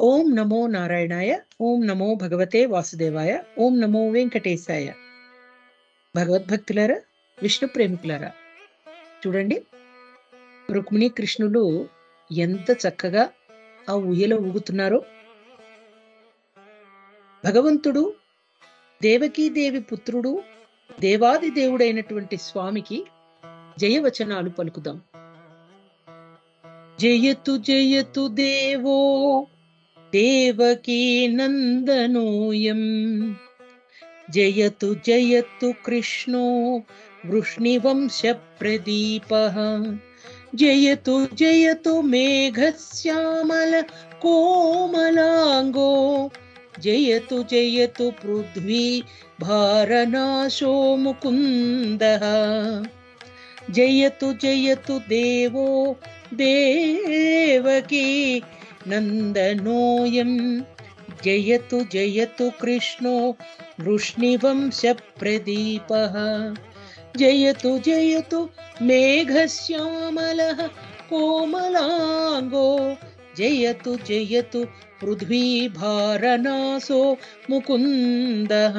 ఓం నమో నారాయణాయ. ఓం నమో భగవతే వాసుదేవాయ. ఓం నమో వెంకటేశాయ. భగవద్భక్తులారా, విష్ణు ప్రేమికులారా, చూడండి, రుక్మిణి కృష్ణులు ఎంత చక్కగా ఆ ఊయలో ఊగుతున్నారో. భగవంతుడు దేవకీదేవి పుత్రుడు, దేవాది దేవుడైనటువంటి స్వామికి జయవచనాలు పలుకుదాం. జయతు జయతు దేవో దేవకీ నందనోయం, జయతు జయతు కృష్ణో వృష్ణివంశ ప్రదీపః, జయతు జయతు మేఘశ్యామల కోమలాంగో, జయతు జయతు పృథ్వీ భారనాశో ముకుందః, జయతు జయతు దేవో దేవకీ నందనోయం, జయతు జయతు కృష్ణో వృష్ణివంశ ప్రదీపః, జయతు జయతు మేఘశ్యామలః కోమలాంగో, జయతు జయతు పృథ్వీ భారనాశో ముకుందః.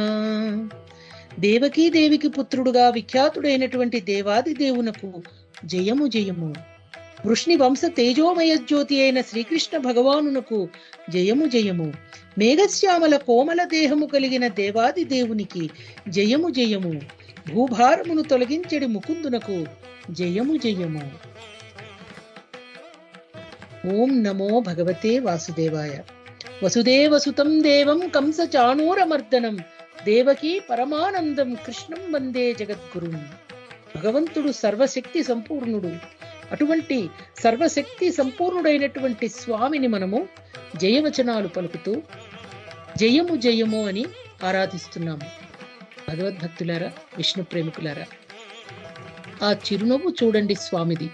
దేవకీదేవికి పుత్రుడుగా విఖ్యాతుడైనటువంటి దేవాది దేవునకు జయము జయము. వృష్ణి వంశ తేజోమయ జ్యోతి అయిన శ్రీకృష్ణ భగవానునకు జయము జయము. మేఘశ్యామల కోమల దేహము కలిగిన దేవాది దేవునికి జయము జయము. భూభారమును తొలగించడి ముకుందునకు జయము జయము. ఓం నమో భగవతే వాసుదేవాయ. వసుదేవసుతం దేవం కంస చాణూరమర్దనం, దేవకీ పరమానందం కృష్ణం వందే జగద్గురుం. భగవంతుడు సర్వశక్తి సంపూర్ణుడు. అటువంటి సర్వశక్తి సంపూర్ణుడైనటువంటి స్వామిని మనము జయవచనాలు పలుకుతూ జయము జయము అని ఆరాధిస్తున్నాము. భగవద్భక్తులారా, విష్ణు ప్రేమికులారా, ఆ చిరునవ్వు చూడండి స్వామిది,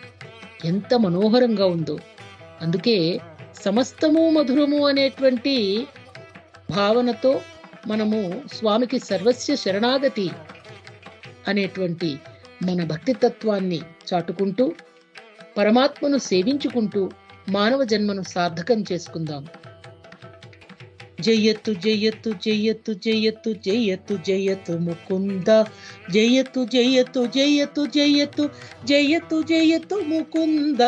ఎంత మనోహరంగా ఉందో. అందుకే సమస్తము మధురము అనేటువంటి భావనతో మనము స్వామికి సర్వస్య శరణాగతి అనేటువంటి మన భక్తి తత్వాన్ని చాటుకుంటూ పరమాత్మను సేవించుకుంటూ మానవ జన్మను సార్థకం చేసుకుందాం. జయతు జయతు జయతు జయతు జయతు జయతు ముకుంద, జయతు జయతు జయతు జయతు జయతు జయతు ముకుంద,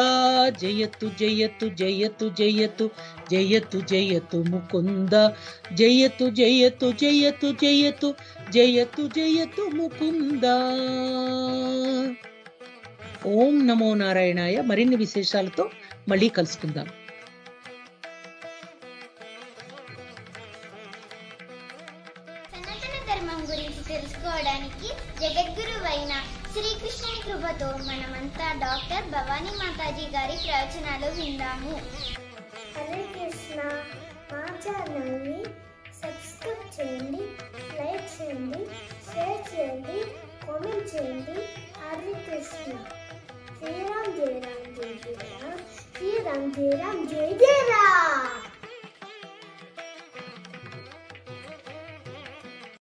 జయతు జయతు జయతు జయతు జయతు జయతు ముకుంద, జయతు జయతు జయతు జయతు జయతు జయతు ముకుంద. ఓం నమో నారాయణాయ. మరిన్ని విశేషాలతో మళ్ళీ కలుసుకుందాం. సనాతన ధర్మం గురించి తెలుసుకోవడానికి జగద్గురువైన శ్రీకృష్ణుని కృపతో మనమంతా డాక్టర్ భవానీ మాతాజీ గారి ప్రవచనాలు విందాము. హరే కృష్ణ. మా ఛానల్ని సబ్స్క్రైబ్ చేయండి, లైక్ చేయండి, షేర్ చేయండి, కామెంట్ చేయండి. హరే కృష్ణ. శ్రీరామ్ జయ రామ్ జయ జయ రామ్, శ్రీరామ్ జయ రామ్ జయ జయ రామ్.